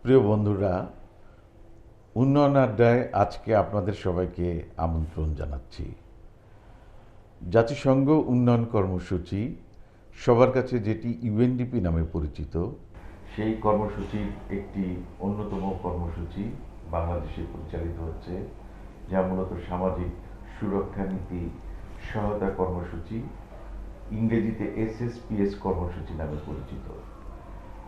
প্রিয় বন্ধুরা, উন্নয়ন আড্ডায় আজকে আপনাদের সবাইকে আমন্ত্রণ জানাচ্ছি। জাতিসংঘ উন্নয়ন কর্মসূচি, সবার কাছে যেটি ইউএনডিপি নামে পরিচিত, সেই কর্মসূচির একটি অন্যতম কর্মসূচি বাংলাদেশে পরিচালিত হচ্ছে, যা মূলত সামাজিক সুরক্ষা নীতি সহায়তা কর্মসূচি, ইংরেজিতে এসএসপিএস কর্মসূচি নামে পরিচিত।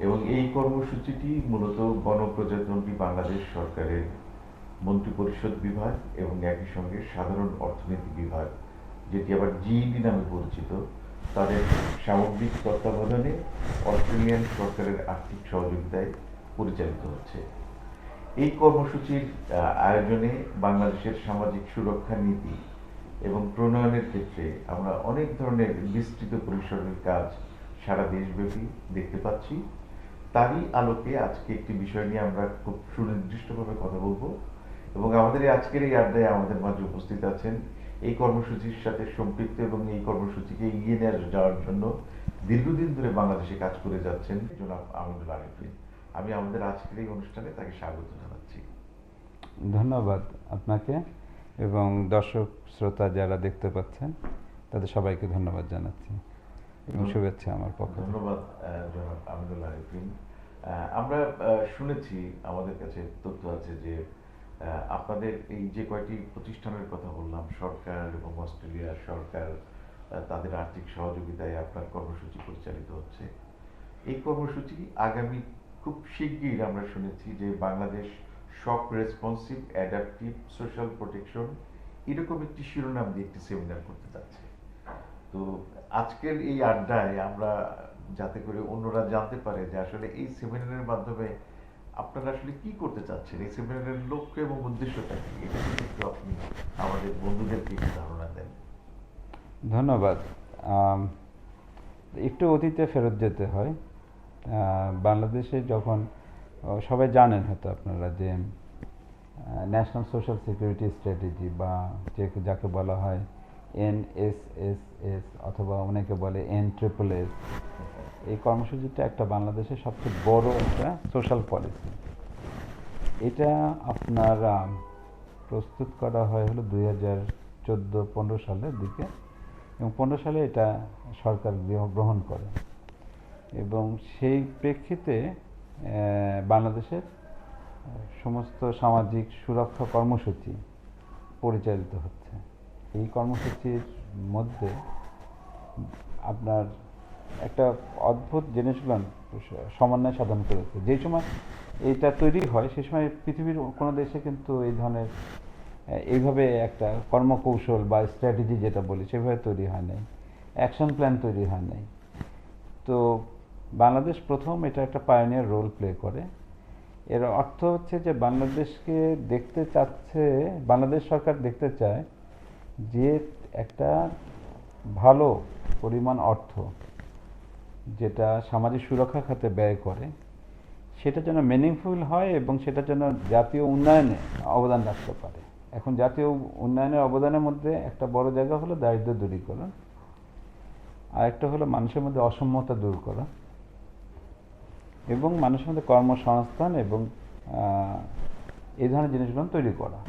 এবং এই কর্মসূচিটি মূলত গণপ্রজাতন্ত্রী বাংলাদেশ সরকারের মন্ত্রিপরিষদ বিভাগ এবং একই সঙ্গে সাধারণ অর্থনীতি বিভাগ, যেটি আবার জিইডি নামে পরিচিত, তাদের সামগ্রিক তত্ত্বাবধানে অস্ট্রেলিয়ান সরকারের আর্থিক সহযোগিতায় পরিচালিত হচ্ছে। এই কর্মসূচির আয়োজনে বাংলাদেশের সামাজিক সুরক্ষা নীতি এবং প্রণয়নের ক্ষেত্রে আমরা অনেক ধরনের বিস্তৃত পরিসরের কাজ সারা দেশব্যাপী দেখতে পাচ্ছি। তারই আলোকে আজকে একটি বিষয় নিয়ে আমরা খুব সুনির্দিষ্টভাবে কথা বলবো, এবং আমাদের আজকের এই আড্ডায় আমাদের মাঝে উপস্থিত আছেন এই কর্মসূচির সাথে সম্পৃক্ত এবং এই কর্মসূচিকে এগিয়ে নিয়ে যাওয়ার জন্য দীর্ঘদিন ধরে বাংলাদেশে কাজ করে যাচ্ছেন জনাব আমিনুল আরিফিন। আমি আমাদের আজকের এই অনুষ্ঠানে তাকে স্বাগত জানাচ্ছি। ধন্যবাদ আপনাকে এবং দর্শক শ্রোতা যারা দেখতে পাচ্ছেন তাদের সবাইকে ধন্যবাদ জানাচ্ছি এবং শুভেচ্ছা আমার পক্ষে। ধন্যবাদ জনাব আমিনুল আরিফিন। আমরা শুনেছি, আমাদের কাছে তথ্য আছে যে আপনাদের এই যে কয়টি প্রতিষ্ঠানের কথা বললাম, সরকার এবং অস্ট্রেলিয়ার সরকার তাদের আর্থিক সহযোগিতায় আপনার কর্মসূচি পরিচালিত হচ্ছে। এই কর্মসূচি আগামী খুব শিগগির আমরা শুনেছি যে বাংলাদেশ শক রেসপন্সিভ অ্যাডাপটিভ সোশ্যাল প্রোটেকশন, এরকম একটি শিরোনাম দিয়ে একটি সেমিনার করতে যাচ্ছে। তো আজকের এই আড্ডায় আমরা যাতে করে অন্যরা জানতে পারে যে আসলে এই সেমিনারের মাধ্যমে আপনারা আসলে কি করতে চাচ্ছেন, এই সেমিনারের লক্ষ্য এবং উদ্দেশ্যটা কি, এটা যদি একটু আপনি আমাদের বন্ধুদেরকে একটু ধারণা দেন। ধন্যবাদ। একটু অতীতে ফেরত যেতে হয়। বাংলাদেশে যখন সবাই জানেন হয়তো আপনারা যে ন্যাশনাল সোশ্যাল সিকিউরিটি স্ট্র্যাটেজি বা যাকে বলা হয় NSSS অথবা অনেকে বলে NSSS, এই কর্মসূচিটা একটা বাংলাদেশের সবচেয়ে বড় একটা সোশ্যাল পলিসি। এটা আপনার প্রস্তুত করা হয় হলো 2014-15 সালের দিকে, এবং 15 সালে এটা সরকার গ্রহণ করে, এবং সেই প্রেক্ষিতে বাংলাদেশের সমস্ত সামাজিক সুরক্ষা কর্মসূচি পরিচালিত হচ্ছে। এই কর্মসূচির মধ্যে আপনার একটা অদ্ভুত জিনিসগুলো সমন্বয় সাধন করেছে। যেই সময় এইটা তৈরি হয় সেই সময় পৃথিবীর কোনো দেশে কিন্তু এই ধরনের এইভাবে একটা কর্মকৌশল বা স্ট্র্যাটেজি যেটা বলি সেভাবে তৈরি হয় নাই, অ্যাকশন প্ল্যান তৈরি হয় নাই। তো বাংলাদেশ প্রথম এটা একটা পায়োনিয়ার রোল প্লে করে। এর অর্থ হচ্ছে যে বাংলাদেশকে দেখতে চাচ্ছে, বাংলাদেশ সরকার দেখতে চায় যে একটা ভালো পরিমাণ অর্থ যেটা সামাজিক সুরক্ষা খাতে ব্যয় করে সেটা যেন মিনিংফুল হয় এবং সেটা যেন জাতীয় উন্নয়নে অবদান রাখতে পারে। এখন জাতীয় উন্নয়নের অবদানের মধ্যে একটা বড় জায়গা হলো দারিদ্র্য দূরীকরণ, আর একটা হলো মানুষের মধ্যে অসম্যতা দূর করা এবং মানুষের মধ্যে কর্মসংস্থান এবং এই ধরনের জিনিসগুলো তৈরি করা।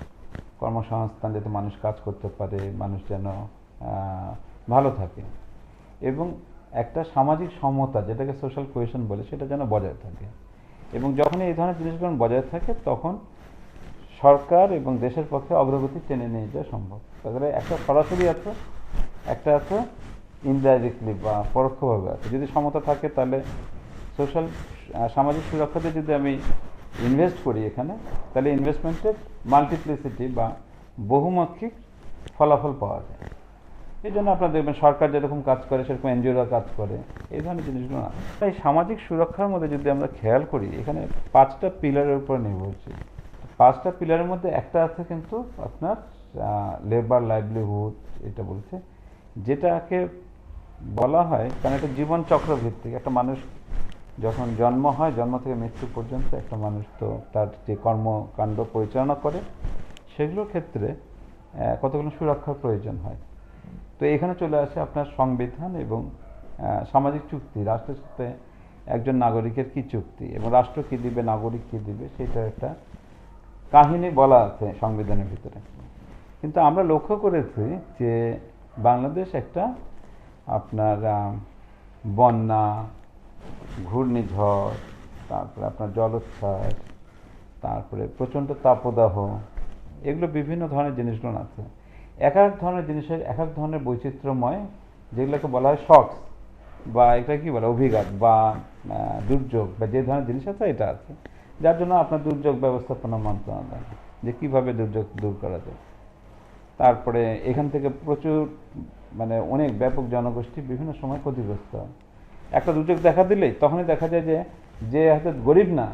কর্মসংস্থান যাতে মানুষ কাজ করতে পারে, মানুষ যেন ভালো থাকে, এবং একটা সামাজিক সমতা যেটাকে সোশ্যাল কোহেশন বলে সেটা যেন বজায় থাকে। এবং যখন এই ধরনের জিনিসগুলো বজায় থাকে তখন সরকার এবং দেশের পক্ষে অগ্রগতি টেনে নিয়ে যাওয়া সম্ভব। তাহলে একটা সরাসরি আছে, একটা আছে ইনডাইরেক্টলি বা পরোক্ষভাবে আছে। যদি সমতা থাকে তাহলে সোশ্যাল সামাজিক সুরক্ষাতে যদি আমি ইনভেস্ট করি এখানে, তাহলে ইনভেস্টমেন্টের মাল্টিপ্লিসিটি বা বহুমাত্রিক ফলাফল পাওয়া যায়। এই জন্য আপনারা দেখবেন সরকার যেরকম কাজ করে সেরকম এনজিওরা কাজ করে, এই ধরনের জিনিসগুলো না। এই সামাজিক সুরক্ষার মধ্যে যদি আমরা খেয়াল করি, এখানে 5টা পিলারের উপর নির্ভরশীল। 5টা পিলারের মধ্যে একটা আছে কিন্তু আপনার লেবার লাইভলিহুড, এটা বলছে, যেটাকে বলা হয়, কারণ এটা জীবন চক্র ভিত্তিক। একটা মানুষ যখন জন্ম হয়, জন্ম থেকে মৃত্যু পর্যন্ত একটা মানুষ তো তার যে কর্মকাণ্ড পরিচালনা করে সেগুলোর ক্ষেত্রে কতগুলো সুরক্ষার প্রয়োজন হয়। তো এখানে চলে আসে আপনার সংবিধান এবং সামাজিক চুক্তি, রাষ্ট্রের সাথে একজন নাগরিকের কি চুক্তি এবং রাষ্ট্র কি দিবে, নাগরিক কি দিবে, সেটা একটা কাহিনী বলা আছে সংবিধানের ভিতরে। কিন্তু আমরা লক্ষ্য করেছি যে বাংলাদেশ একটা আপনার বন্যা, ঘূর্ণিঝড়, তারপরে আপনার জলোচ্ছ্বাস, তারপরে প্রচণ্ড তাপদাহ, এগুলো বিভিন্ন ধরনের জিনিসগুলো আছে। এক এক ধরনের জিনিসের এক এক ধরনের বৈচিত্র্যময়, যেগুলোকে বলা হয় শকস বা এটা কি বলে অভিঘাত বা দুর্যোগ বা যে ধরনের জিনিস আছে এটা আছে, যার জন্য আপনার দুর্যোগ ব্যবস্থাপনা মন্ত্রণালয় যে কীভাবে দুর্যোগ দূর করা যায়। তারপরে এখান থেকে প্রচুর মানে অনেক ব্যাপক জনগোষ্ঠী বিভিন্ন সময় ক্ষতিগ্রস্ত হয়। একটা দুর্যোগ দেখা দিলেই তখনই দেখা যায় যে যে হয়তো গরিব না,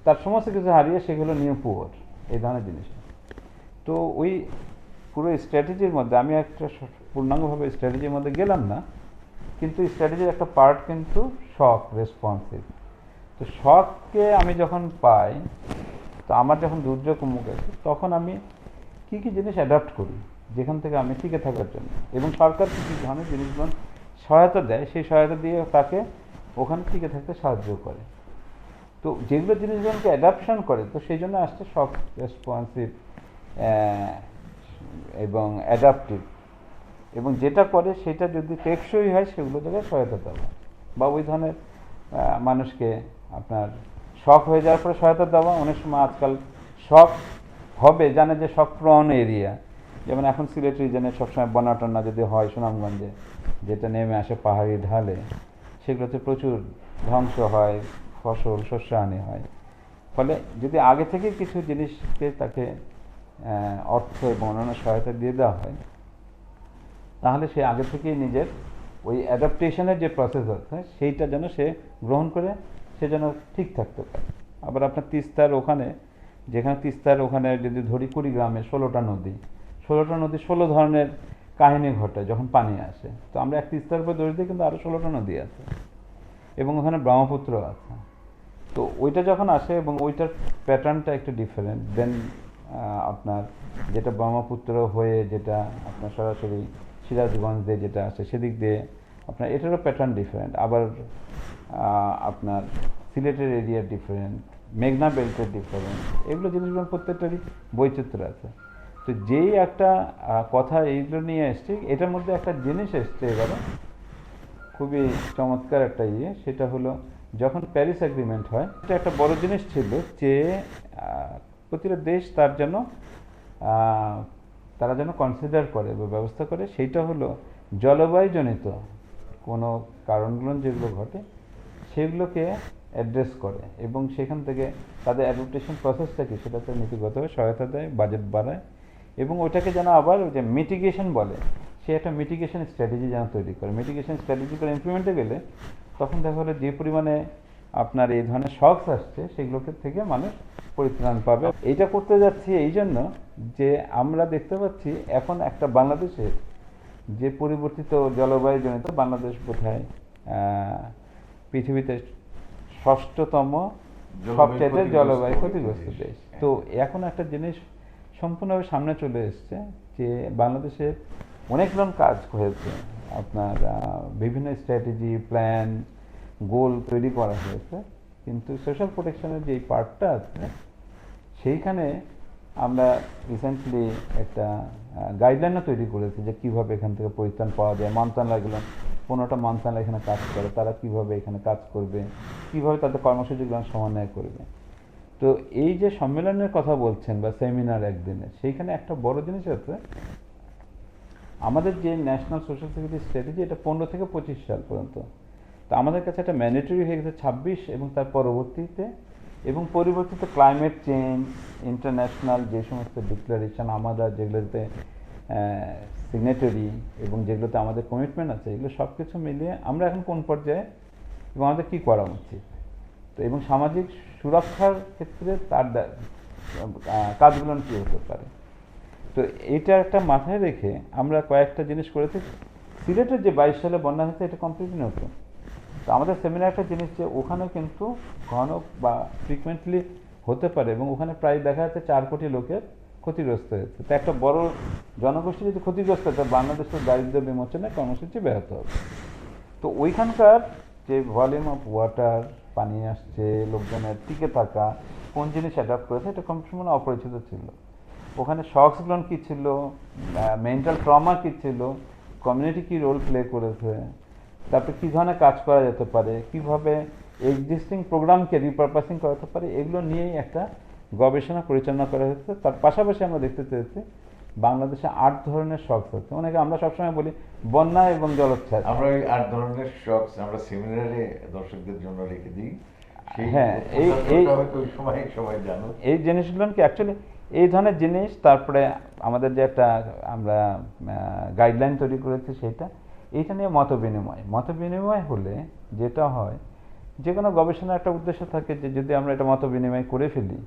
তার সমস্ত কিছু হারিয়ে সেগুলো নিয়ে পুয়ার, এই ধরনের জিনিস। তো ওই পুরো স্ট্র্যাটেজির মধ্যে আমি একটা পূর্ণাঙ্গভাবে স্ট্র্যাটেজির মধ্যে গেলাম না, কিন্তু স্ট্র্যাটেজির একটা পার্ট কিন্তু শক রেসপন্সিভ। তো শককে আমি যখন পাই, তো আমার যখন দুর্যোগ মুখ আছে, তখন আমি কী কী জিনিস অ্যাডাপ্ট করি যেখান থেকে আমি টিকে থাকার জন্য, এবং সরকার কী কী ধরনের জিনিসগুলো সহায়তা দেয়, সেই সহায়তা দিয়ে তাকে ওখানে টিকে থাকতে সাহায্য করে। তো যেগুলো জিনিসগুলোকে অ্যাডাপশন করে, তো সেই জন্য আসছে শক রেসপন্সিভ এবং অ্যাডাপটিভ, এবং যেটা করে সেটা যদি টেকসই হয় সেগুলো জায়গায় সহায়তা দেওয়া, বা ওই ধরনের মানুষকে আপনার শক হয়ে যাওয়ার পরে সহায়তা দেওয়া। অনেক সময় আজকাল শক হবে জানে যে শক প্রন এরিয়া, যেমন এখন সিলেট রিজনে সবসময় বন্যা টন্যা যদি হয় সুনামগঞ্জে, যেটা নেমে আসে পাহাড়ি ঢালে, সেগুলোতে প্রচুর ধ্বংস হয়, ফসল শস্যহানি হয়। ফলে যদি আগে থেকে কিছু জিনিসকে তাকে অর্থ এবং অন্যান্য সহায়তা দিয়ে দেওয়া হয়, তাহলে সে আগে থেকেই নিজের ওই অ্যাডাপ্টেশনের যে প্রসেস আছে সেইটা যেন সে গ্রহণ করে, সে যেন ঠিক থাকতে পারে। আবার আপনার তিস্তার ওখানে, যেখানে তিস্তার ওখানে যদি ধরি কুড়িগ্রামে 16টা নদী, 16 ধরনের কাহিনী ঘটে যখন পানি আসে। তো আমরা এক তিস্তার উপর দড়ি দিই, কিন্তু আরও 16টা নদী আছে এবং ওখানে ব্রহ্মপুত্র আছে। তো ওইটা যখন আসে এবং ওইটার প্যাটার্নটা একটু ডিফারেন্ট দেন আপনার যেটা ব্রহ্মপুত্র হয়ে যেটা আপনার সরাসরি সিরাজগঞ্জ দিয়ে যেটা আসে সেদিক দিয়ে আপনার এটারও প্যাটার্ন ডিফারেন্ট। আবার আপনার সিলেটের এরিয়া ডিফারেন্ট, মেঘনা বেল্টের ডিফারেন্ট, এগুলো জিনিসগুলো প্রত্যেকটারই বৈচিত্র্য আছে। তো যেই একটা কথা এইগুলো নিয়ে এসছি, এটার মধ্যে একটা জিনিস এসছে এবারে খুবই চমৎকার একটা সেটা হলো যখন প্যারিস এগ্রিমেন্ট হয়, এটা একটা বড় জিনিস ছিল যে প্রতিটা দেশ তারা যেন কনসিডার করে বা ব্যবস্থা করে, সেইটা হলো জলবায়ুজনিত কোনো কারণগুলো যেগুলো ঘটে সেগুলোকে অ্যাড্রেস করে, এবং সেখান থেকে তাদের অ্যাডাপ্টেশন প্রসেসটা কি সেটাতে নীতিগতভাবে সহায়তা দেয়, বাজেট বাড়ায়, এবং ওইটাকে যেন আবার ওই যে মিটিগেশন বলে, সে একটা মিটিগেশন স্ট্র্যাটেজি যেন তৈরি করে। মিটিগেশন স্ট্র্যাটেজি করে ইমপ্লিমেন্টে গেলে তখন দেখা হলো যে পরিমাণে আপনার এই ধরনের শকস আসছে সেগুলোকে থেকে মানুষ পরিত্রাণ পাবে। এইটা করতে যাচ্ছি এই জন্য যে আমরা দেখতে পাচ্ছি এখন একটা বাংলাদেশের যে পরিবর্তিত জলবায়ুজনিত, বাংলাদেশ বোধহয় পৃথিবীতে 6ষ্ঠতম সবচেয়ে জলবায়ু ক্ষতিগ্রস্ত দেশ। তো এখন একটা জিনিস সম্পূর্ণভাবে সামনে চলে এসছে যে বাংলাদেশে অনেকজন কাজ হয়েছে, আপনার বিভিন্ন স্ট্র্যাটেজি, প্ল্যান, গোল তৈরি করা হয়েছে, কিন্তু সোশ্যাল প্রোটেকশনের যে পার্টটা আছে সেইখানে আমরা রিসেন্টলি একটা গাইডলাইনও তৈরি করেছি যে কীভাবে এখান থেকে পরিত্রাণ পাওয়া যায়। মন্ত্রণালয়গুলো 15টা মন্ত্রণালয় এখানে কাজ করে, তারা কীভাবে এখানে কাজ করবে, কীভাবে তাদের কর্মসূচিগুলো সমন্বয় করবে। তো এই যে সম্মেলনের কথা বলছেন বা সেমিনার একদিনে, সেইখানে একটা বড় জিনিস আছে, আমাদের যে ন্যাশনাল সোশ্যাল সিকিউরিটি স্ট্র্যাটেজি এটা 15 থেকে 25 সাল পর্যন্ত, তো আমাদের কাছে একটা ম্যান্ডেটরি হয়ে গেছে 26 এবং তার পরবর্তীতে, এবং পরিবর্তিত ক্লাইমেট চেঞ্জ, ইন্টারন্যাশনাল যে সমস্ত ডিক্লারেশন আমরা যেগুলোতে সিগনেটারি এবং যেগুলোতে আমাদের কমিটমেন্ট আছে, এগুলো সব কিছু মিলিয়ে আমরা এখন কোন পর্যায়ে এবং আমাদের কী করা উচিত, তো এবং সামাজিক সুরক্ষার ক্ষেত্রে তার কাজগুলো কী হতে পারে। তো এটা একটা মাথায় রেখে আমরা কয়েকটা জিনিস করেছি। সিলেটের যে 22 সালে বন্যা হয়েছে এটা কমপ্লিটলি নতুন। তো আমাদের সেমিনার একটা জিনিস যে ওখানে কিন্তু ঘন বা ফ্রিকুয়েন্টলি হতে পারে, এবং ওখানে প্রায় দেখা যাচ্ছে 4 কোটি লোকের ক্ষতিগ্রস্ত হয়েছে। তো একটা বড় জনগোষ্ঠী যদি ক্ষতিগ্রস্ত হয়, বাংলাদেশের দারিদ্র্য বিমোচনের কর্মসূচি ব্যাহত হবে। তো ওইখানকার যে ভলিউম অফ ওয়াটার, পানি আসছে, লোকজনের টিকে থাকা, কোন জিনিস অ্যাডাপ্ট করেছে, এটা সম্পূর্ণ অপরিচিত ছিল। ওখানে শকসগুলো কী ছিল, মেন্টাল ট্রমা কী ছিল, কমিউনিটি কী রোল প্লে করেছে, তারপরে কী ধরনের কাজ করা যেতে পারে, কীভাবে এক্সিস্টিং প্রোগ্রামকে রিপারপাসিং করা যেতে পারে, এগুলো নিয়েই একটা গবেষণা পরিচালনা করা হয়েছে। তার পাশাপাশি আমরা দেখতে চেয়েছি বাংলাদেশে 8 ধরনের শকস আছে। অনেকে আমরা সবসময় বলি বন্যা এবং জলোচ্ছ্বাস। আমরা ওই 8 ধরনের শকস আমরা সেমিনারে দর্শকদের জন্য রেখে দিই। হ্যাঁ, ওই সময় সবাই জানো এই জিনিসগুলো কি অ্যাকচুয়ালি এই ধরনের জিনিস। তারপরে আমাদের যে একটা আমরা গাইডলাইন তৈরি করেছি সেটা, এইটা নিয়ে মত বিনিময় হলে যেটা হয়, যে কোনো গবেষণার একটা উদ্দেশ্য থাকে যে যদি আমরা এটা মত বিনিময় করে ফেলি,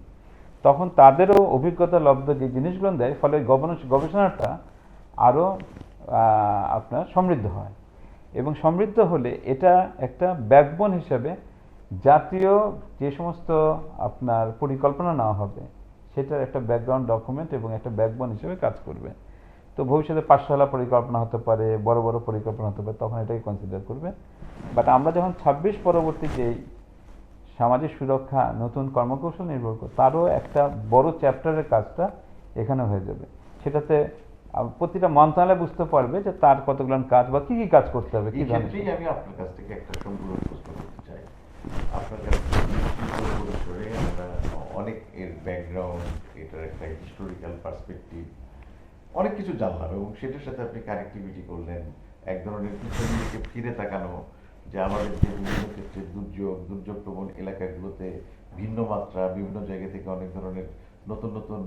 তখন তাদেরও অভিজ্ঞতা লব্ধ যে জিনিসগুলো দেয়, ফলে গবেষণাটা আরও আপনার সমৃদ্ধ হয়। এবং সমৃদ্ধ হলে এটা একটা ব্যাকবোন হিসেবে জাতীয় যে সমস্ত আপনার পরিকল্পনা নেওয়া হবে, সেটার একটা ব্যাকগ্রাউন্ড ডকুমেন্ট এবং একটা ব্যাকবোন হিসেবে কাজ করবে। তো ভবিষ্যতে পাঠশালা পরিকল্পনা হতে পারে, বড় বড় পরিকল্পনা হতে পারে, তখন এটাই কনসিডার করবে। বাট আমরা যখন 26 পরবর্তী যেই সামাজিক সুরক্ষা নতুন কর্মকৌশল নির্ভর করে, তারও একটা বড় চ্যাপ্টারের কাজটা এখানে হয়ে যাবে। সেটাতে প্রতিটা মন্ত্রণালয় বুঝতে পারবে যে তার কতগুলো কাজ বা কি কি কাজ করতে হবে। কি ক্ষেত্রেই আমি আপনার কাছ থেকে একটা সম্পূর্ণ প্রশ্ন করতে চাই। আপনার কাছে আমরা অনেক এর ব্যাকগ্রাউন্ড, এটার একটা হিস্টোরিক্যাল পার্সপেক্টিভ, অনেক কিছু জানলাম, এবং সেটার সাথে আপনি কানেক্টিভিটি করলেন, এক ধরনের পিছন দিকে ফিরে তাকানো, যে আমাদের যে বিভিন্ন ক্ষেত্রে দুর্যোগ প্রবণ এলাকাগুলোতে ভিন্ন মাত্রা, বিভিন্ন জায়গা থেকে অনেক ধরনের নতুন নতুন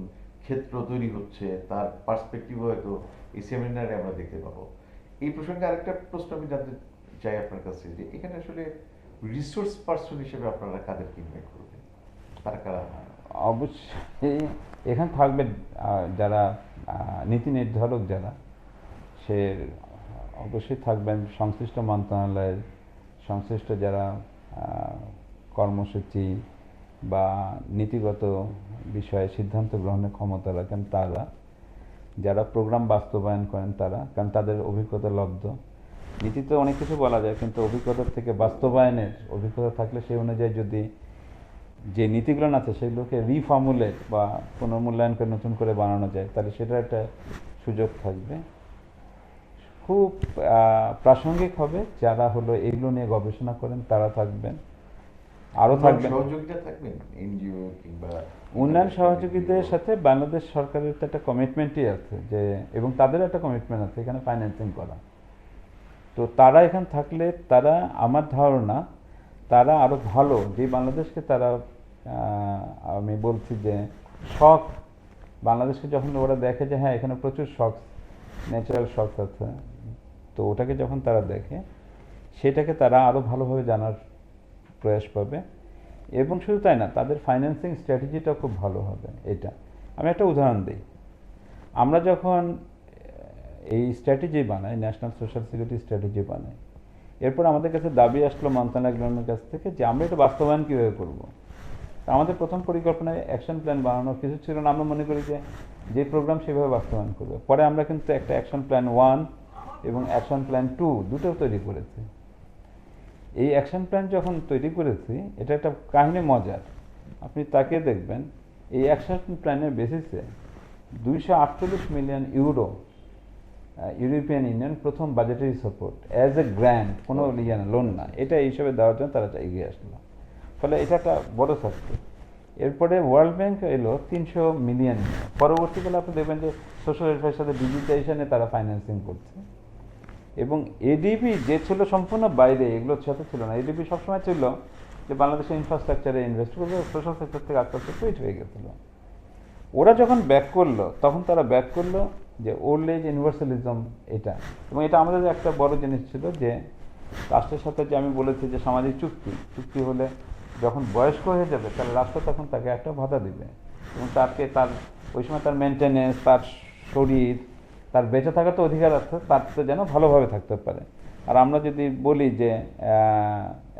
ক্ষেত্র তৈরি হচ্ছে, তার পার্সপেক্টিভ হয়তো এই সেমিনারে আমরা দেখতে পাবো। এই প্রসঙ্গে আরেকটা প্রশ্ন আমি জানতে চাই আপনার কাছে, যে এখানে আসলে রিসোর্স পার্সন হিসেবে আপনারা কাদেরকে ইনভাইট করবেন, তারা কারা? অবশ্যই এখানে থাকবে যারা নীতি নির্ধারক, যারা সে অবশ্যই থাকবেন সংশ্লিষ্ট মন্ত্রণালয়ের সংশ্লিষ্ট যারা কর্মসূচি বা নীতিগত বিষয়ে সিদ্ধান্ত গ্রহণের ক্ষমতা রাখেন তারা, যারা প্রোগ্রাম বাস্তবায়ন করেন তারা, কারণ তাদের অভিজ্ঞতা লব্ধ। নীতিতে অনেক কিছু বলা যায়, কিন্তু অভিজ্ঞতার থেকে বাস্তবায়নের অভিজ্ঞতা থাকলে সেই অনুযায়ী যদি যে নীতিগুলো আছে সেগুলোকে রিফর্মুলেট বা পুনর্মূল্যায়ন করে নতুন করে বানানো যায়, তাহলে সেটার একটা সুযোগ থাকবে। খুব প্রাসঙ্গিক হবে যারা হলো এগুলো নিয়ে গবেষণা করেন, তারা থাকবেন। আরও থাকবেন সহযোগিতা, থাকবেন এনজিও কিংবা উন্নয়ন সহযোগীদের সাথে বাংলাদেশ সরকারের তো একটা কমিটমেন্টই আছে, যে এবং তাদের একটা কমিটমেন্ট আছে এখানে ফাইন্যান্সিং করা। তো তারা এখানে থাকলে তারা, আমার ধারণা তারা আরও ভালো, যে বাংলাদেশকে তারা আমি বলছি যে শখ, বাংলাদেশকে যখন ওরা দেখে যে হ্যাঁ এখানে প্রচুর শখ, ন্যাচারাল শখ আছে, তো ওটাকে যখন তারা দেখে সেটাকে তারা আরও ভালোভাবে জানার প্রয়াস পাবে। এবং শুধু তাই না, তাদের ফাইন্যান্সিং স্ট্র্যাটেজিটাও খুব ভালো হবে। এটা আমি একটা উদাহরণ দিই। আমরা যখন এই স্ট্র্যাটেজি বানাই, ন্যাশনাল সোশ্যাল সিকিউরিটি স্ট্র্যাটেজি বানাই, এরপর আমাদের কাছে দাবি আসলো মন্ত্রণালয়ের কাছ থেকে যে আমরা এটা বাস্তবায়ন কীভাবে করবো। আমাদের প্রথম পরিকল্পনায় অ্যাকশন প্ল্যান বানানোর কিছু ছিল না। আমরা মনে করি যে প্রোগ্রাম সেভাবে বাস্তবায়ন করবে। পরে আমরা কিন্তু একটা অ্যাকশন প্ল্যান 1 এবং অ্যাকশন প্ল্যান 2 দুটোও তৈরি করেছি। এই অ্যাকশন প্ল্যান যখন তৈরি করেছি, এটা একটা কাহিনী মজার, আপনি তাকে দেখবেন। এই অ্যাকশন প্ল্যানের বেসিসে 248 মিলিয়ন ইউরো ইউরোপিয়ান ইউনিয়ন প্রথম budgetary support as a grant, কোনো লোন না, এটা এই হিসেবে দেওয়ার জন্য তারা এগিয়ে আসলো। ফলে এটা একটা বড় সাকসেস। এরপরে ওয়ার্ল্ড ব্যাংক এলো 300 মিলিয়ন। পরবর্তীকালে আপনি দেখবেন যে সোশ্যাল ওয়েলফেয়ারের সাথে ডিজিটাইজেশনে তারা ফাইন্যান্সিং করছে। এবং এডিবি যে ছিল সম্পূর্ণ বাইরে, এগুলোর সাথে ছিল না। এডিবি সবসময় ছিল যে বাংলাদেশের ইনফ্রাস্ট্রাকচারে ইনভেস্ট করবে, সোশ্যাল সেক্টর থেকে আস্তে আস্তে সুইচ হয়ে গেছিল। ওরা যখন ব্যাক করলো, তখন তারা ব্যাক করলো যে ওল্ড এজ ইউনিভার্সালিজম এটা। এবং এটা আমাদের একটা বড় জিনিস ছিল যে রাষ্ট্রের সাথে যে আমি বলেছি যে সামাজিক চুক্তি হলে যখন বয়স্ক হয়ে যাবে তাহলে রাষ্ট্র তখন তাকে একটা ভাতা দিবে, এবং তাকে তার ওই সময় তার মেনটেনেন্স, তার শরীর, তার বেঁচে থাকার তো অধিকার আছে, তার তো যেন ভালোভাবে থাকতে পারে। আর আমরা যদি বলি যে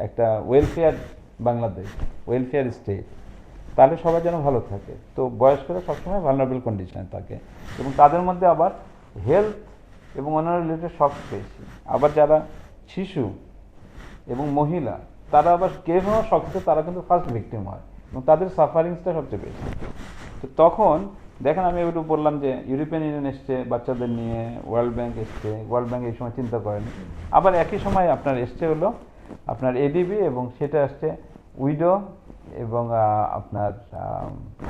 একটা ওয়েলফেয়ার বাংলাদেশ, ওয়েলফেয়ার স্টেট, তাহলে সবাই যেন ভালো থাকে। তো বয়স্করা সবসময় ভালনারেবল কন্ডিশনে থাকে, এবং তাদের মধ্যে আবার হেলথ এবং অন্যান্য রিলেটেড সব বেশি। আবার যারা শিশু এবং মহিলা, তারা আবার কেউ শক্ত, তারা কিন্তু ফার্স্ট ভিকটিম হয় এবং তাদের সাফারিংসটা সবচেয়ে বেশি। তো তখন দেখেন, আমি একটু বললাম যে ইউরোপিয়ান ইউনিয়ন এসছে বাচ্চাদের নিয়ে, ওয়ার্ল্ড ব্যাংক এসছে, ওয়ার্ল্ড ব্যাংক এই সময় চিন্তা করেনি। আবার একই সময় আপনার এসছে হলো আপনার এডিবি, এবং সেটা আসছে উইডো এবং আপনার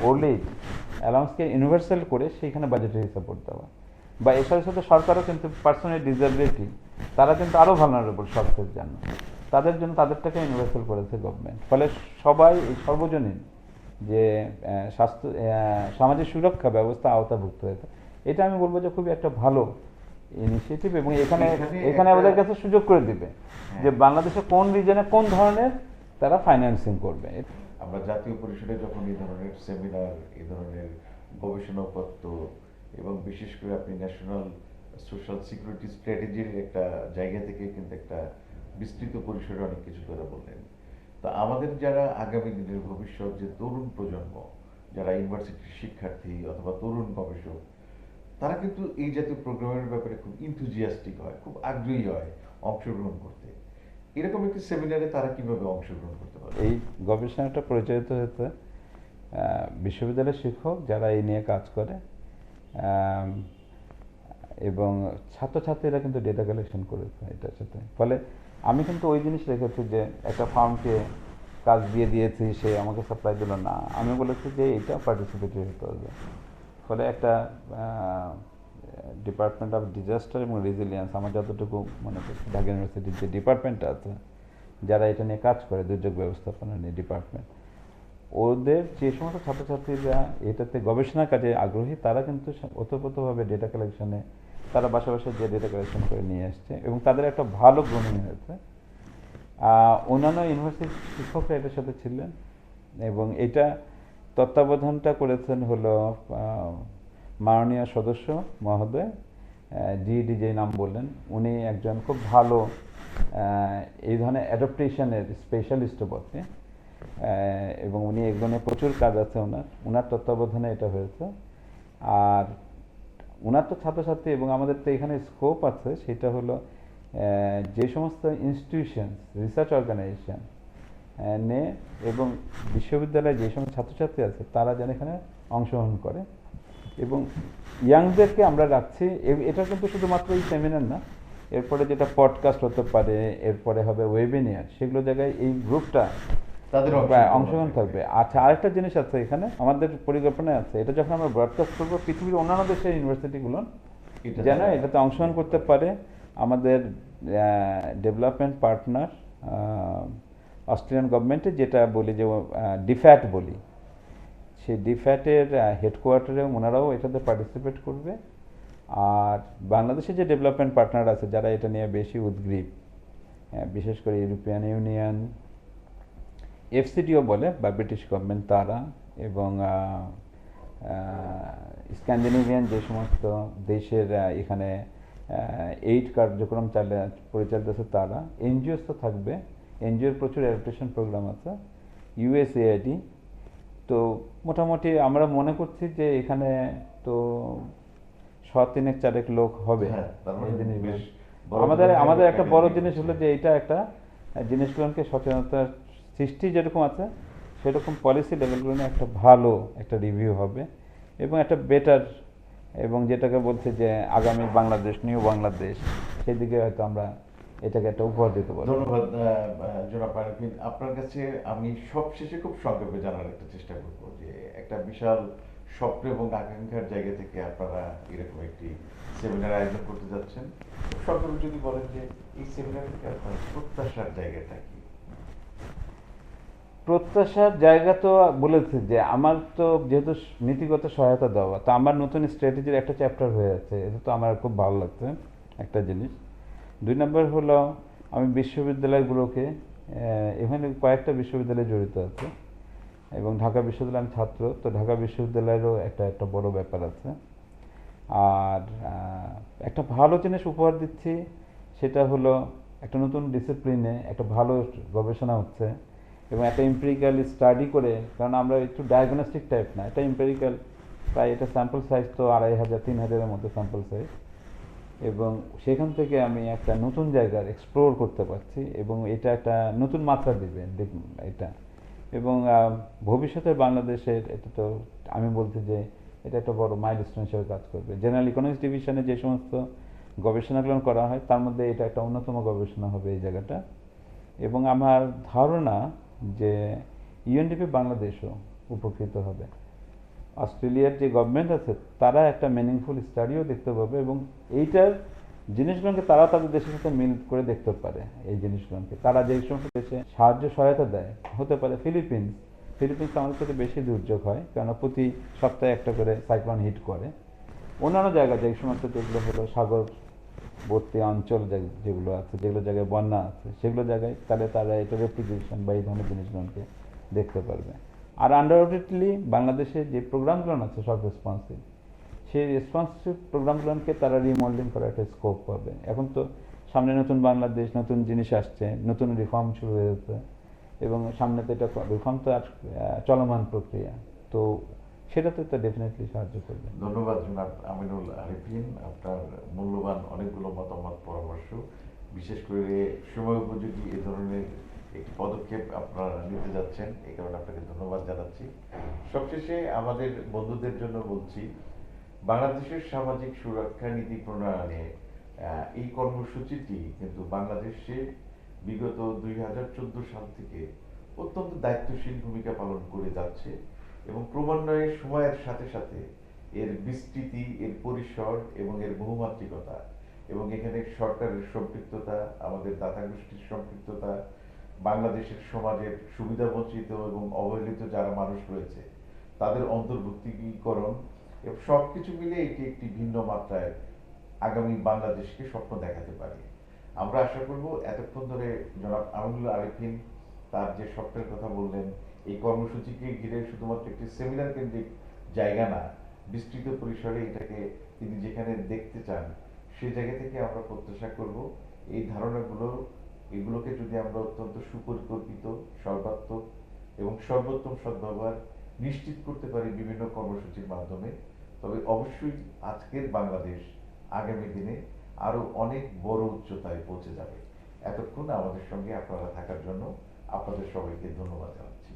ওল্ড এজ অ্যালাউন্সকে ইউনিভার্সাল করে সেইখানে বাজেটারি সাপোর্ট দেওয়া। বা এর সাথে সাথে সরকারও কিন্তু পার্সোনাল ডিসেবিলিটি, তারা কিন্তু আরও ভালনারেবল স্বাস্থ্যের জন্য, তাদের জন্য তাদেরটাকে ইউনিভার্সাল করেছে গভর্নমেন্ট। ফলে সবাই এই সর্বজনীন যে স্বাস্থ্য সামাজিক সুরক্ষা ব্যবস্থা আওতাভুক্ত হয়েছে। এটা আমি বলবো যে খুবই একটা ভালো ইনিশিয়েটিভ, এবং এখানে আমাদের কাছে সুযোগ করে দিবে যে বাংলাদেশে কোন রিজনে কোন ধরনের তারা ফাইন্যান্সিং করবে। আমরা জাতীয় পরিষদে যখন এই ধরনের সেমিনার, এই ধরনের গবেষণাপত্র, এবং বিশেষ করে আপনি ন্যাশনাল সোশ্যাল সিকিউরিটি স্ট্র্যাটেজির একটা জায়গা থেকে কিন্তু একটা বিস্তৃত পরিসরে অনেক কিছু করে বললেন। তো আমাদের যারা আগামী দিনের ভবিষ্যৎ যে তরুণ প্রজন্ম, যারা ইউনিভার্সিটির শিক্ষার্থী অথবা তরুণ গবেষক, তারা কিন্তু এই জাতীয় প্রোগ্রামের ব্যাপারে খুব ইনথুজিয়াস্টিক হয়, খুব আগ্রহী হয় অংশগ্রহণ করতে। এরকম একটি সেমিনারে তারা কিভাবে অংশগ্রহণ করতে পারে? এই গবেষণাটা পরিচালিত হয়েছে বিশ্ববিদ্যালয়ের শিক্ষক যারা এই নিয়ে কাজ করে, এবং ছাত্রছাত্রীরা কিন্তু ডেটা কালেকশন করেছে এটার সাথে। ফলে আমি কিন্তু ওই জিনিস রেখেছি যে একটা ফার্মকে কাজ দিয়ে দিয়েছি, সে আমাকে সাপ্লাই দিল না, আমি বলেছি যে এটা পার্টিসিপেটরি হতে হবে। ফলে একটা ডিপার্টমেন্ট অফ ডিজাস্টার এবং রেজিলিয়েন্স, আমার যতটুকু মনে করছি ঢাকা ইউনিভার্সিটির যে ডিপার্টমেন্ট আছে যারা এটা নিয়ে কাজ করে, দুর্যোগ ব্যবস্থাপনা নিয়ে ডিপার্টমেন্ট, ওদের যে সমস্ত ছাত্রছাত্রীরা এটাতে গবেষণার কাজে আগ্রহী, তারা কিন্তু ওতপ্রোতভাবে ডেটা কালেকশনে তারা বাসা বাসায় যে ডেটা কালেকশন করে নিয়ে আসছে, এবং তাদের একটা ভালো গ্রোমিং হয়েছে। অন্যান্য ইউনিভার্সিটির শিক্ষকরা এটার সাথে ছিলেন, এবং এটা তত্ত্বাবধানটা করেছেন হলো মাননীয় সদস্য মহোদয় জিডি, যে নাম বললেন, উনি একজন খুব ভালো এই ধরনের অ্যাডাপ্টেশনের স্পেশালিস্টও বটে, এবং উনি এগুলো প্রচুর কাজ আছে ওনার তত্ত্বাবধানে এটা হয়েছে। আর ওনার তো ছাত্রছাত্রী, এবং আমাদের তো এখানে স্কোপ আছে, সেটা হলো যে সমস্ত ইনস্টিটিউশন, রিসার্চ অর্গানাইজেশন নে এবং বিশ্ববিদ্যালয়ে যে সমস্ত ছাত্রছাত্রী আছে তারা যেন এখানে অংশগ্রহণ করে, এবং ইয়াংদেরকে আমরা রাখছি। এটা কিন্তু শুধুমাত্র এই সেমিনার না, এরপরে যেটা পডকাস্ট হতে পারে, এরপরে হবে ওয়েবিনার, সেগুলো জায়গায় এই গ্রুপটা তাদের অংশগ্রহণ থাকবে। আচ্ছা, আরেকটা জিনিস আছে এখানে আমাদের পরিকল্পনায় আছে, এটা যখন আমরা ব্রডকাস্ট করবো পৃথিবীর অন্যান্য দেশের ইউনিভার্সিটিগুলো যেন এটাতে অংশগ্রহণ করতে পারে। আমাদের ডেভেলপমেন্ট পার্টনার অস্ট্রেলিয়ান গভর্নমেন্টের যেটা বলি যে ডিফ্যাট বলি, সেই ডিফ্যাটের হেডকোয়ার্টারে ওনারাও এটাতে পার্টিসিপেট করবে। আর বাংলাদেশের যে ডেভেলপমেন্ট পার্টনার আছে যারা এটা নিয়ে বেশি উদ্গ্রীব, বিশেষ করে ইউরোপিয়ান ইউনিয়ন, এফসিডিও বলে বা ব্রিটিশ গভর্নমেন্ট, তারা, এবং স্ক্যান্ডিনেভিয়ান যে সমস্ত দেশের এখানে এইড কার্যক্রম পরিচালিত আছে তারা, এনজিওস তো থাকবে, এনজিওর প্রচুর অ্যাডাপ্টেশন প্রোগ্রাম আছে, ইউএসএআইডি। তো মোটামুটি আমরা মনে করছি যে এখানে তো 3-4 লোক হবে। আমাদের একটা বড় জিনিস হলো যে এইটা একটা জিনিসগুলোকে সচেতনতার সৃষ্টি যেরকম আছে সেরকম পলিসি লেভেলগুলো নিয়ে একটা ভালো একটা রিভিউ হবে, এবং একটা বেটার, এবং যেটাকে বলছে যে আগামী বাংলাদেশ, নিউ বাংলাদেশ, সেদিকে হয়তো আমরা এটাকে একটা উপহার দিতে পারবো। ধন্যবাদ জনাব আরিফিন। আপনার কাছে আমি সবশেষে খুব সংক্ষেপে জানার একটা চেষ্টা করবো যে একটা বিশাল স্বপ্ন এবং আকাঙ্ক্ষার জায়গা থেকে আপনারা এরকম একটি সেমিনার আয়োজন করতে যাচ্ছেন, সংক্ষেপে যদি বলেন যে এই সেমিনার থেকে আপনার প্রত্যাশার জায়গাটা কি? প্রত্যাশার জায়গা তো বলেছে যে আমার তো যেহেতু নীতিগত সহায়তা দেওয়া, তো আমার নতুন স্ট্র্যাটেজির একটা চ্যাপ্টার হয়ে যাচ্ছে, এটা তো আমার খুব ভালো লাগছে একটা জিনিস। 2 নম্বর হলো আমি বিশ্ববিদ্যালয়গুলোকে, এখানে কয়েকটা বিশ্ববিদ্যালয় জড়িত আছে, এবং ঢাকা বিশ্ববিদ্যালয় আমি ছাত্র, তো ঢাকা বিশ্ববিদ্যালয়েরও একটা বড় ব্যাপার আছে। আর একটা ভালো জিনিস উপহার দিচ্ছি, সেটা হলো একটা নতুন ডিসিপ্লিনে একটা ভালো গবেষণা হচ্ছে, এবং একটা এমপিরিক্যাল স্টাডি করে, কারণ আমরা একটু ডায়াগনস্টিক টাইপ না, এটা এমপিরিক্যাল, প্রায় এটা স্যাম্পল সাইজ তো 2500-3000-এর মধ্যে স্যাম্পল সাইজ, এবং সেখান থেকে আমি একটা নতুন জায়গার এক্সপ্লোর করতে পারছি এবং এটা একটা নতুন মাত্রা দিবে দেখুন এটা। এবং ভবিষ্যতে বাংলাদেশের এটা তো আমি বলতে যে এটা একটা বড় মাইলস্টোন হিসেবে কাজ করবে। জেনারেল ইকোনমিক্স ডিভিশনে যে সমস্ত গবেষণাগুলো করা হয় তার মধ্যে এটা একটা অন্যতম গবেষণা হবে এই জায়গাটা। এবং আমার ধারণা যে ইউএনডিপি বাংলাদেশও উপকৃত হবে। অস্ট্রেলিয়ার যে গভর্নমেন্ট আছে তারা একটা মিনিংফুল স্টাডিও দেখতে পাবে এবং এইটার জিনিসগুলোকে তারা তাদের দেশের সাথে মিল করে দেখতে পারে। এই জিনিসগুলোকে তারা যে সমস্ত দেশে সাহায্য সহায়তা দেয়, হতে পারে ফিলিপিন্স আমাদের থেকে বেশি দুর্যোগ হয় কেননা প্রতি সপ্তাহে একটা করে সাইক্লোন হিট করে। অন্যান্য জায়গা যে সমস্ত যেগুলো হলো সাগরবর্তী অঞ্চল যেগুলো আছে, যেগুলো জায়গায় বন্যা আছে সেগুলো জায়গায় তাহলে তারা এটা রেপ্লিকেশন বা এই ধরনের জিনিসগুলোকে দেখতে পারবে। আর আনডাউটেডলি বাংলাদেশে যে প্রোগ্রামগুলো আছে সব রেসপন্সিভ, সেই রেসপন্সিভ প্রোগ্রামগুলোকে তারা রিমডেলিং করার একটা স্কোপ পাবে। এখন তো সামনে নতুন বাংলাদেশ, নতুন জিনিস আসছে, নতুন রিফর্ম শুরু হয়েছে এবং সামনে তো এটা রিফর্ম তো আর চলমান প্রক্রিয়া, তো সেটাতে তো ডেফিনেটলি সাহায্য করবে। ধন্যবাদ জনাব আমিনুল আরিফিন, আপনার মূল্যবান অনেকগুলো মতামত পরামর্শ, বিশেষ করে সময় উপযোগী এ ধরনের একটি পদক্ষেপ আপনারা নিতে যাচ্ছেন, এই কারণে আপনাকে ধন্যবাদ জানাচ্ছি। সবশেষে আমাদের বন্ধুদের জন্য বলছি, বাংলাদেশের সামাজিক সুরক্ষা নীতি প্রণয়নে এই কর্মসূচিটি কিন্তু বাংলাদেশে বিগত 2014 সাল থেকে অত্যন্ত দায়িত্বশীল ভূমিকা পালন করে যাচ্ছে এবং ক্রমান্বয়ে সময়ের সাথে সাথে এর বিস্তৃতি, এর পরিসর এবং এর বহুমাত্রিকতা এবং এখানে সরকারের সম্পৃক্ততা, আমাদের দাতা গোষ্ঠীর সম্পৃক্ততা, বাংলাদেশের সমাজের সুবিধাবঞ্চিত এবং অবহেলিত যারা মানুষ রয়েছে তাদের অন্তর্ভুক্তিকরণ এবং সবকিছু মিলে এটি একটি ভিন্ন মাত্রায় আগামী বাংলাদেশকে স্বপ্ন দেখাতে পারে। আমরা আশা করব এতক্ষণ ধরে জনাব আমিনুল আরিফিন তার যে স্বপ্নের কথা বললেন, এই কর্মসূচিকে ঘিরে শুধুমাত্র একটি সেমিনার কেন্দ্রিক জায়গা না, বিস্তৃত পরিসরে এটাকে তিনি যেখানে দেখতে চান সেই জায়গা থেকে আমরা প্রত্যাশা করব এই ধারণাগুলো, এগুলোকে যদি আমরা অত্যন্ত সুপরিকল্পিত, সর্বাত্মক এবং সর্বোত্তম সদ্ব্যবহার নিশ্চিত করতে পারি বিভিন্ন কর্মসূচির মাধ্যমে, তবে অবশ্যই আজকের বাংলাদেশ আগামী দিনে আরো অনেক বড় উচ্চতায় পৌঁছে যাবে। এতক্ষণ আমাদের সঙ্গে আপনারা থাকার জন্য আপনাদের সবাইকে ধন্যবাদ জানাচ্ছি।